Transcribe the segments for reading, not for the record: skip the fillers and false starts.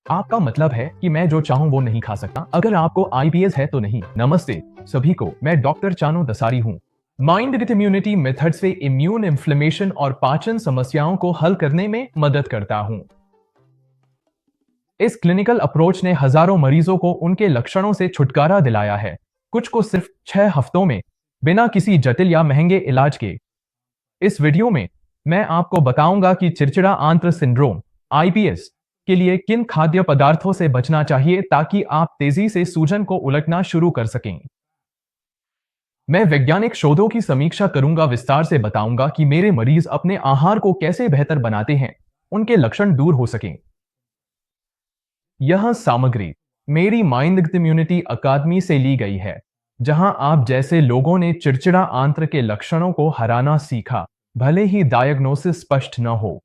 आपका मतलब है कि मैं जो चाहूं वो नहीं खा सकता? अगर आपको आईबीएस है तो नहीं। नमस्ते सभी को, मैं डॉक्टर चानो दसारी हूं। माइंड विद इम्यूनिटी मेथड से इम्यून इन्फ्लेमेशन और पाचन समस्याओं को हल करने में मदद करता हूं। इस क्लिनिकल अप्रोच ने हजारों मरीजों को उनके लक्षणों से छुटकारा दिलाया है, कुछ को सिर्फ 6 हफ्तों में, बिना किसी जटिल या महंगे इलाज के। इस वीडियो में मैं आपको बताऊंगा कि चिड़चिड़ा आंत्र सिंड्रोम आईबीएस के लिए किन खाद्य पदार्थों से बचना चाहिए ताकि आप तेजी से सूजन को उलटना शुरू कर सकें। मैं वैज्ञानिक शोधों की समीक्षा करूंगा, विस्तार से बताऊंगा कि मेरे मरीज अपने आहार को कैसे बेहतर बनाते हैं, उनके लक्षण दूर हो सकें। यह सामग्री मेरी माइंड इम्यूनिटी अकादमी से ली गई है, जहां आप जैसे लोगों ने चिड़चिड़ा आंत्र के लक्षणों को हराना सीखा, भले ही डायग्नोसिस स्पष्ट न हो।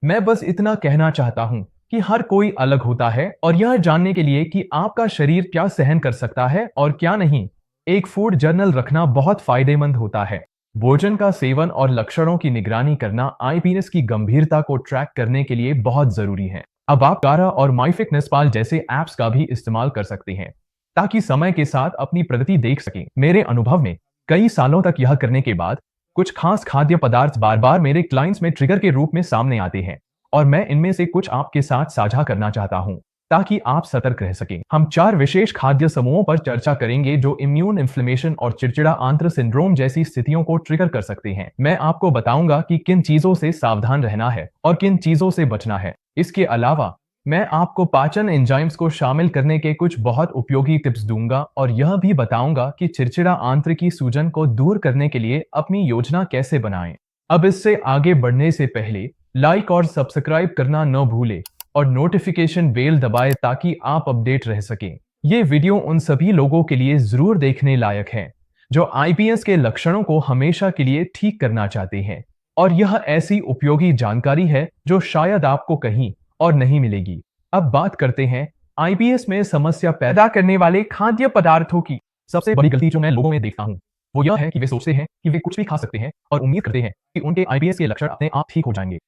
मैं बस इतना कहना चाहता हूं कि हर कोई अलग होता है और यह जानने के लिए कि आपका शरीर क्या सहन कर सकता है और क्या नहीं, एक फूड जर्नल रखना बहुत फायदेमंद होता है। भोजन का सेवन और लक्षणों की निगरानी करना आईबीएस की गंभीरता को ट्रैक करने के लिए बहुत जरूरी है। अब आप गारा और माईफिटनेसपाल जैसे ऐप्स का भी इस्तेमाल कर सकते हैं ताकि समय के साथ अपनी प्रगति देख सकें। मेरे अनुभव में कई सालों तक यह करने के बाद कुछ खास खाद्य पदार्थ बार बार मेरे क्लाइंट्स में ट्रिगर के रूप में सामने आते हैं और मैं इनमें से कुछ आपके साथ साझा करना चाहता हूं ताकि आप सतर्क रह सकें। हम 4 विशेष खाद्य समूहों पर चर्चा करेंगे जो इम्यून इन्फ्लेमेशन और चिड़चिड़ा आंत्र सिंड्रोम जैसी स्थितियों को ट्रिगर कर सकते हैं। मैं आपको बताऊंगा कि किन चीजों से सावधान रहना है और किन चीजों से बचना है। इसके अलावा मैं आपको पाचन एंजाइम्स को शामिल करने के कुछ बहुत उपयोगी टिप्स दूंगा और यह भी बताऊंगा कि चिड़चिड़ा आंत्र की सूजन को दूर करने के लिए अपनी योजना कैसे बनाएं। अब इससे आगे बढ़ने से पहले लाइक और सब्सक्राइब करना न भूलें और नोटिफिकेशन बेल दबाएं ताकि आप अपडेट रह सकें। ये वीडियो उन सभी लोगों के लिए जरूर देखने लायक है जो आईबीएस के लक्षणों को हमेशा के लिए ठीक करना चाहते हैं, और यह ऐसी उपयोगी जानकारी है जो शायद आपको कहीं और नहीं मिलेगी। अब बात करते हैं आईबीएस में समस्या पैदा करने वाले खाद्य पदार्थों की। सबसे बड़ी गलती जो मैं लोगों में देखता हूं वो यह है कि वे सोचते हैं कि वे कुछ भी खा सकते हैं और उम्मीद करते हैं कि उनके आईबीएस के लक्षण अपने आप ठीक हो जाएंगे,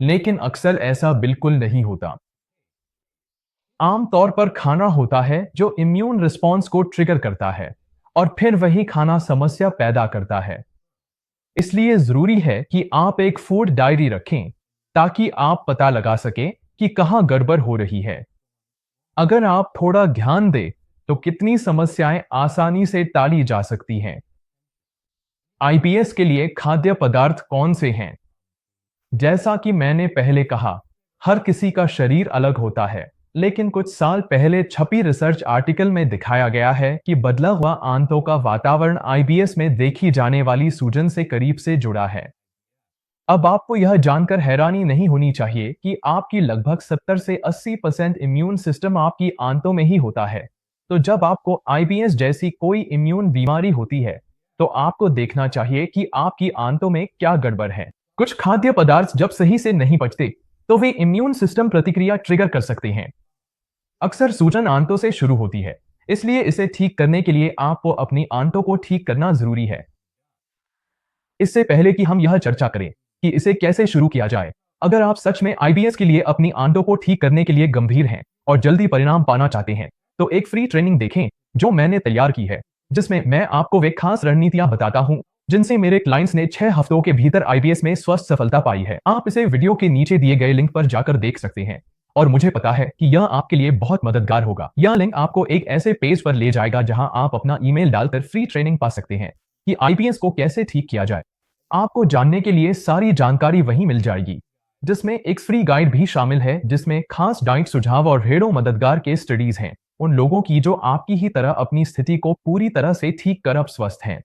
लेकिन अक्सर ऐसा बिल्कुल नहीं होता। आमतौर पर खाना होता है जो इम्यून रिस्पॉन्स को ट्रिगर करता है और फिर वही खाना समस्या पैदा करता है। इसलिए जरूरी है कि आप एक फूड डायरी रखें ताकि आप पता लगा सकें कि कहां गड़बड़ हो रही है। अगर आप थोड़ा ध्यान दें तो कितनी समस्याएं आसानी से टाली जा सकती हैं। आईबीएस के लिए खाद्य पदार्थ कौन से हैं? जैसा कि मैंने पहले कहा, हर किसी का शरीर अलग होता है, लेकिन कुछ साल पहले छपी रिसर्च आर्टिकल में दिखाया गया है कि बदला हुआ आंतों का वातावरण आईबीएस में देखी जाने वाली सूजन से करीब से जुड़ा है। अब आपको यह जानकर हैरानी नहीं होनी चाहिए कि आपकी लगभग 70 से 80% इम्यून सिस्टम आपकी आंतों में ही होता है। तो जब आपको आईबीएस जैसी कोई इम्यून बीमारी होती है तो आपको देखना चाहिए कि आपकी आंतों में क्या गड़बड़ है। कुछ खाद्य पदार्थ जब सही से नहीं पचते तो वे इम्यून सिस्टम प्रतिक्रिया ट्रिगर कर सकते हैं। अक्सर सूजन आंतों से शुरू होती है, इसलिए इसे ठीक करने के लिए आपको अपनी आंतों को ठीक करना जरूरी है। इससे पहले कि हम यह चर्चा करें कि इसे कैसे शुरू किया जाए, अगर आप सच में आईबीएस के लिए अपनी आंतों को ठीक करने के लिए गंभीर हैं और जल्दी परिणाम पाना चाहते हैं तो एक फ्री ट्रेनिंग देखें जो मैंने तैयार की है, जिसमें मैं आपको वे खास रणनीतियां बताता हूं जिनसे मेरे क्लाइंट्स ने 6 हफ्तों के भीतर आईबीएस में स्वस्थ सफलता पाई है। आप इसे वीडियो के नीचे दिए गए लिंक पर जाकर देख सकते हैं और मुझे पता है कि यह आपके लिए बहुत मददगार होगा। यह लिंक आपको एक ऐसे पेज पर ले जाएगा जहां आप अपना ईमेल डालकर फ्री ट्रेनिंग पा सकते हैं कि आईबीएस को कैसे ठीक किया जाए। आपको जानने के लिए सारी जानकारी वहीं मिल जाएगी, जिसमें एक फ्री गाइड भी शामिल है जिसमें खास डाइट सुझाव और ढेरों मददगार केस स्टडीज हैं उन लोगों की जो आपकी ही तरह अपनी स्थिति को पूरी तरह से ठीक कर अब स्वस्थ हैं।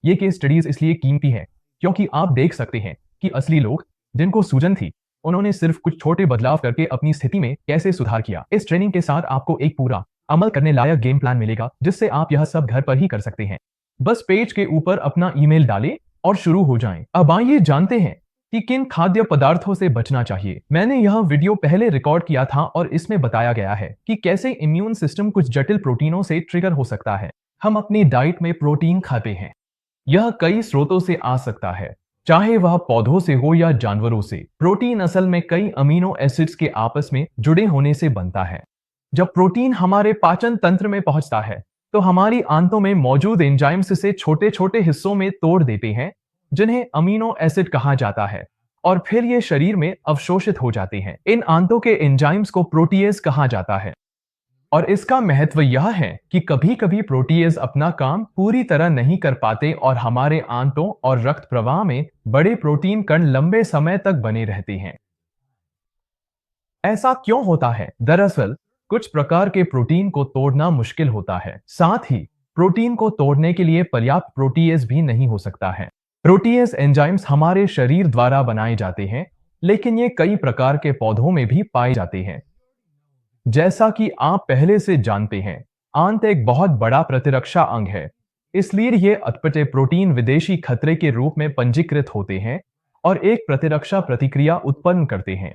ये केस स्टडीज इसलिए कीमती हैं क्योंकि आप देख सकते हैं कि असली लोग जिनको सूजन थी उन्होंने सिर्फ कुछ छोटे बदलाव करके अपनी स्थिति में कैसे सुधार किया। इस ट्रेनिंग के साथ आपको एक पूरा अमल करने लायक गेम प्लान मिलेगा जिससे आप यह सब घर पर ही कर सकते हैं। बस पेज के ऊपर अपना ईमेल डालें और शुरू हो जाएं। अब आइए जानते हैं कि किन खाद्य पदार्थों से बचना चाहिए। मैंने यह वीडियो पहले रिकॉर्ड किया था और इसमें बताया गया है कि कैसे इम्यून सिस्टम कुछ जटिल प्रोटीनों से ट्रिगर हो सकता है। हम अपनी डाइट में प्रोटीन खाते हैं, यह कई स्रोतों से आ सकता है, चाहे वह पौधों से हो या जानवरों से। प्रोटीन असल में कई अमीनो एसिड्स के आपस में जुड़े होने से बनता है। जब प्रोटीन हमारे पाचन तंत्र में पहुंचता है तो हमारी आंतों में मौजूद एंजाइम्स इसे छोटे छोटे हिस्सों में तोड़ देते हैं, जिन्हें अमीनो एसिड कहा जाता है, और फिर ये शरीर में अवशोषित हो जाते हैं। इन आंतों के एंजाइम्स को प्रोटीएज कहा जाता है, और इसका महत्व यह है कि कभी कभी प्रोटीएज अपना काम पूरी तरह नहीं कर पाते और हमारे आंतों और रक्त प्रवाह में बड़े प्रोटीन कण लंबे समय तक बने रहते हैं। ऐसा क्यों होता है? दरअसल कुछ प्रकार के प्रोटीन को तोड़ना मुश्किल होता है, साथ ही प्रोटीन को तोड़ने के लिए पर्याप्त प्रोटीएज भी नहीं हो सकता है। प्रोटीएज एंजाइम्स हमारे शरीर द्वारा बनाए जाते हैं, लेकिन ये कई प्रकार के पौधों में भी पाए जाते हैं। जैसा कि आप पहले से जानते हैं, आंत एक बहुत बड़ा प्रतिरक्षा अंग है, इसलिए ये अटपटे प्रोटीन विदेशी खतरे के रूप में पंजीकृत होते हैं और एक प्रतिरक्षा प्रतिक्रिया उत्पन्न करते हैं।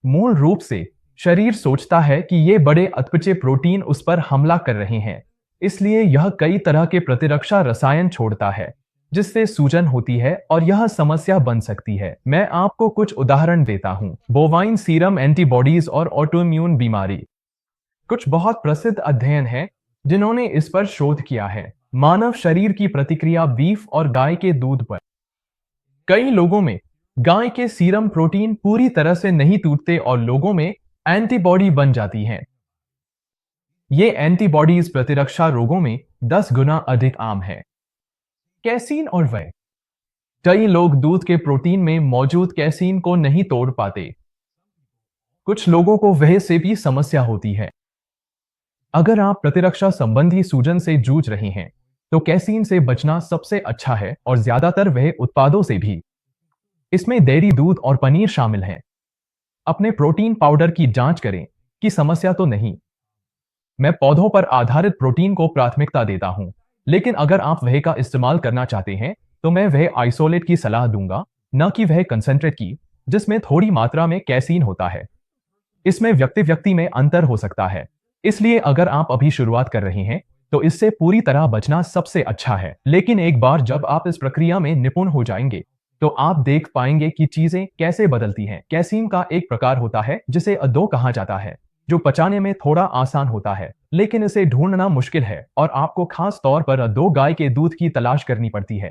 मूल रूप से शरीर सोचता है कि ये बड़े अटपटे प्रोटीन उस पर हमला कर रहे हैं, इसलिए यह कई तरह के प्रतिरक्षा रसायन छोड़ता है, जिससे सूजन होती है और यह समस्या बन सकती है। मैं आपको कुछ उदाहरण देता हूं। बोवाइन सीरम एंटीबॉडीज और ऑटोइम्यून बीमारी। कुछ बहुत प्रसिद्ध अध्ययन हैं जिन्होंने इस पर शोध किया है। मानव शरीर की प्रतिक्रिया बीफ और गाय के दूध पर। कई लोगों में गाय के सीरम प्रोटीन पूरी तरह से नहीं टूटते और लोगों में एंटीबॉडी बन जाती हैं। ये एंटीबॉडीज प्रतिरक्षा रोगों में 10 गुना अधिक आम है। कैसीन और वह। कई लोग दूध के प्रोटीन में मौजूद कैसीन को नहीं तोड़ पाते। कुछ लोगों को वह से भी समस्या होती है। अगर आप प्रतिरक्षा संबंधी सूजन से जूझ रहे हैं तो कैसीन से बचना सबसे अच्छा है, और ज्यादातर वह उत्पादों से भी। इसमें डेयरी दूध और पनीर शामिल हैं। अपने प्रोटीन पाउडर की जांच करें कि समस्या तो नहीं। मैं पौधों पर आधारित प्रोटीन को प्राथमिकता देता हूं, लेकिन अगर आप वह का इस्तेमाल करना चाहते हैं तो मैं वह आइसोलेट की सलाह दूंगा, न कि वह कंसंट्रेट की, जिसमें थोड़ी मात्रा में कैसीन होता है। इसमें व्यक्ति व्यक्ति में अंतर हो सकता है, इसलिए अगर आप अभी शुरुआत कर रहे हैं तो इससे पूरी तरह बचना सबसे अच्छा है। लेकिन एक बार जब आप इस प्रक्रिया में निपुण हो जाएंगे तो आप देख पाएंगे कि चीजें कैसे बदलती हैं। कैसीन का एक प्रकार होता है जिसे अदो कहा जाता है, जो पचाने में थोड़ा आसान होता है, लेकिन इसे ढूंढना मुश्किल है और आपको खास तौर पर अदो गाय के दूध की तलाश करनी पड़ती है।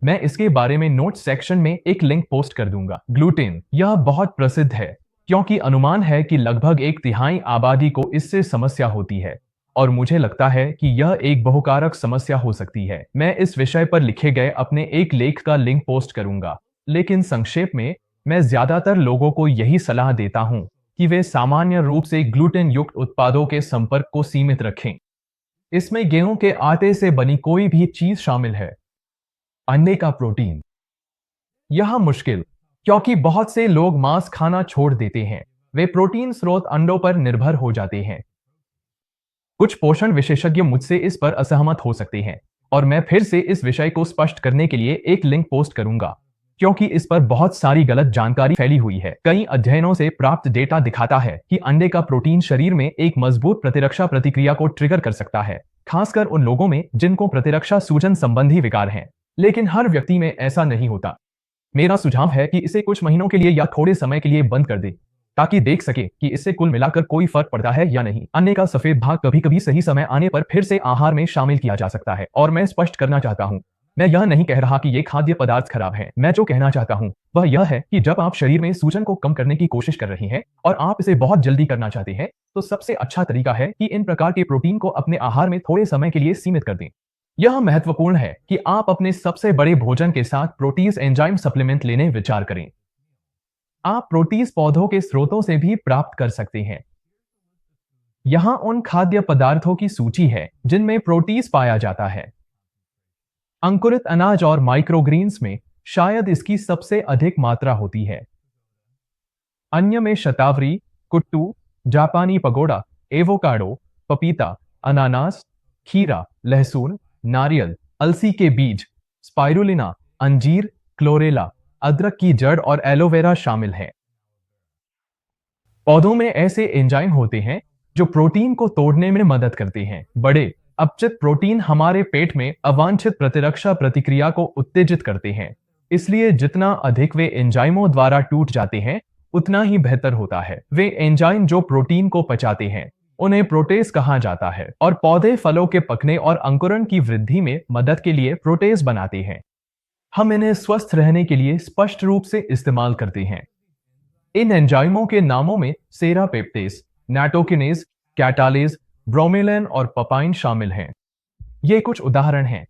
मैं इसके बारे में नोट सेक्शन में एक लिंक पोस्ट कर दूंगा। ग्लूटेन। यह बहुत प्रसिद्ध है क्योंकि अनुमान है कि लगभग 1/3 आबादी को इससे समस्या होती है, और मुझे लगता है कि यह एक बहुकारक समस्या हो सकती है। मैं इस विषय पर लिखे गए अपने एक लेख का लिंक पोस्ट करूंगा, लेकिन संक्षेप में मैं ज्यादातर लोगों को यही सलाह देता हूं कि वे सामान्य रूप से ग्लूटेन युक्त उत्पादों के संपर्क को सीमित रखें। इसमें गेहूं के आटे से बनी कोई भी चीज शामिल है। अंडे का प्रोटीन। यह मुश्किल, क्योंकि बहुत से लोग मांस खाना छोड़ देते हैं। वे प्रोटीन स्रोत अंडों पर निर्भर हो जाते हैं। कुछ पोषण विशेषज्ञ मुझसे इस पर असहमत हो सकते हैं, और मैं फिर से इस विषय को स्पष्ट करने के लिए एक लिंक पोस्ट करूंगा, क्योंकि इस पर बहुत सारी गलत जानकारी फैली हुई है। कई अध्ययनों से प्राप्त डेटा दिखाता है कि अंडे का प्रोटीन शरीर में एक मजबूत प्रतिरक्षा प्रतिक्रिया को ट्रिगर कर सकता है, खासकर उन लोगों में जिनको प्रतिरक्षा सूजन संबंधी विकार हैं। लेकिन हर व्यक्ति में ऐसा नहीं होता। मेरा सुझाव है कि इसे कुछ महीनों के लिए या थोड़े समय के लिए बंद कर दे, ताकि देख सके कि इससे कुल मिलाकर कोई फर्क पड़ता है या नहीं। अंडे का सफेद भाग कभी कभी सही समय आने पर फिर से आहार में शामिल किया जा सकता है, और मैं स्पष्ट करना चाहता हूं, मैं यह नहीं कह रहा कि ये खाद्य पदार्थ खराब है। मैं जो कहना चाहता हूं वह यह है कि जब आप शरीर में सूजन को कम करने की कोशिश कर रहे हैं और आप इसे बहुत जल्दी करना चाहते हैं, तो सबसे अच्छा तरीका है कि इन प्रकार के प्रोटीन को अपने आहार में थोड़े समय के लिए सीमित कर दें। यह महत्वपूर्ण है कि आप अपने सबसे बड़े भोजन के साथ प्रोटीज एंजाइम सप्लीमेंट लेने विचार करें। आप प्रोटीज पौधों के स्रोतों से भी प्राप्त कर सकते हैं। यहां उन खाद्य पदार्थों की सूची है जिनमें प्रोटीज पाया जाता है। अंकुरित अनाज और माइक्रोग्रीन्स में शायद इसकी सबसे अधिक मात्रा होती है। अन्य में शतावरी, कुट्टू, जापानी पगोड़ा, एवोकाडो, पपीता, अनानास, खीरा, लहसुन, नारियल, अलसी के बीज, स्पाइरुलिना, अंजीर, क्लोरेला, अदरक की जड़ और एलोवेरा शामिल है। पौधों में ऐसे एंजाइम होते हैं जो प्रोटीन को तोड़ने में मदद करते हैं। बड़े अपचित प्रोटीन हमारे पेट में अवांछित प्रतिरक्षा प्रतिक्रिया को उत्तेजित करते हैं, इसलिए जितना अधिक वे एंजाइमों द्वारा टूट जाते हैं उतना ही बेहतर होता है। वे एंजाइम जो प्रोटीन को पचाते हैं उन्हें प्रोटेज कहा जाता है और पौधे फलों के पकने और अंकुरण की वृद्धि में मदद के लिए प्रोटेज बनाते हैं। हम इन्हें स्वस्थ रहने के लिए स्पष्ट रूप से इस्तेमाल करते हैं। इन एंजाइमों के नामों में सेरापेप्टेस, नैटोकिनेज, कैटालेज, ब्रोमेलैन और पपाइन शामिल हैं। ये कुछ उदाहरण हैं।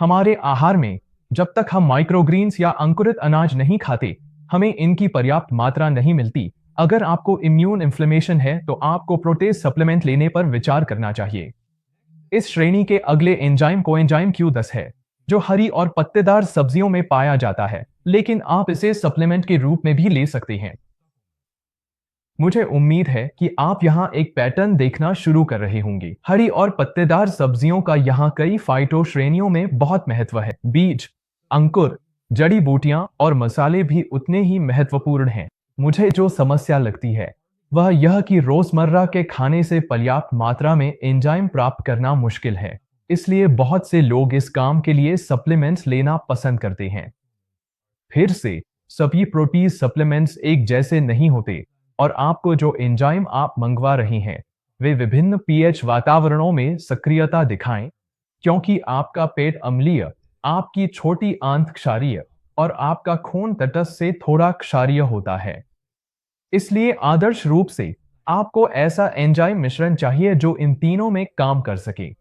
हमारे आहार में जब तक हम माइक्रोग्रीन्स या अंकुरित अनाज नहीं खाते, हमें इनकी पर्याप्त मात्रा नहीं मिलती। अगर आपको इम्यून इन्फ्लेमेशन है तो आपको प्रोटेज सप्लीमेंट लेने पर विचार करना चाहिए। इस श्रेणी के अगले एंजाइम कोएंजाइम Q10 है, जो हरी और पत्तेदार सब्जियों में पाया जाता है, लेकिन आप इसे सप्लीमेंट के रूप में भी ले सकते हैं। मुझे उम्मीद है कि आप यहाँ एक पैटर्न देखना शुरू कर रहे होंगे। हरी और पत्तेदार सब्जियों का यहाँ कई फाइटो श्रेणियों में बहुत महत्व है। बीज, अंकुर, जड़ी बूटियां और मसाले भी उतने ही महत्वपूर्ण हैं। मुझे जो समस्या लगती है वह यह कि रोजमर्रा के खाने से पर्याप्त मात्रा में एंजाइम प्राप्त करना मुश्किल है। इसलिए बहुत से लोग इस काम के लिए सप्लीमेंट्स लेना पसंद करते हैं। फिर से, सभी प्रोटीन सप्लीमेंट्स एक जैसे नहीं होते और आपको जो एंजाइम आप मंगवा रहे हैं वे विभिन्न पीएच वातावरणों में सक्रियता दिखाएं, क्योंकि आपका पेट अम्लीय, आपकी छोटी आंत क्षारीय और आपका खून तटस्थ से थोड़ा क्षारीय होता है। इसलिए आदर्श रूप से आपको ऐसा एंजाइम मिश्रण चाहिए जो इन तीनों में काम कर सके।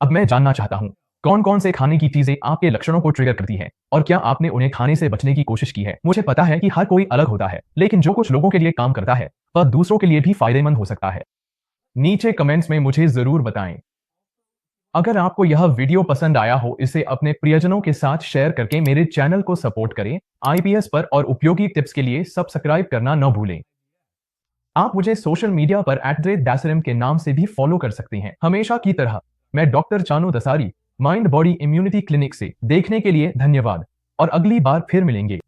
अब मैं जानना चाहता हूं, कौन कौन से खाने की चीजें आपके लक्षणों को ट्रिगर करती हैं और क्या आपने उन्हें खाने से बचने की कोशिश की है। मुझे पता है कि हर कोई अलग होता है, लेकिन जो कुछ लोगों के लिए काम करता है वह दूसरों के लिए भी फायदेमंद हो सकता है। नीचे कमेंट्स में मुझे जरूर बताएं। अगर आपको यह वीडियो पसंद आया हो, इसे अपने प्रियजनों के साथ शेयर करके मेरे चैनल को सपोर्ट करें। आईपीएस पर और उपयोगी टिप्स के लिए सब्सक्राइब करना न भूलें। आप मुझे सोशल मीडिया पर @dasrim के नाम से भी फॉलो कर सकते हैं। हमेशा की तरह मैं doctor Chanu Dasari, mind body immunity clinic से देखने के लिए धन्यवाद और अगली बार फिर मिलेंगे।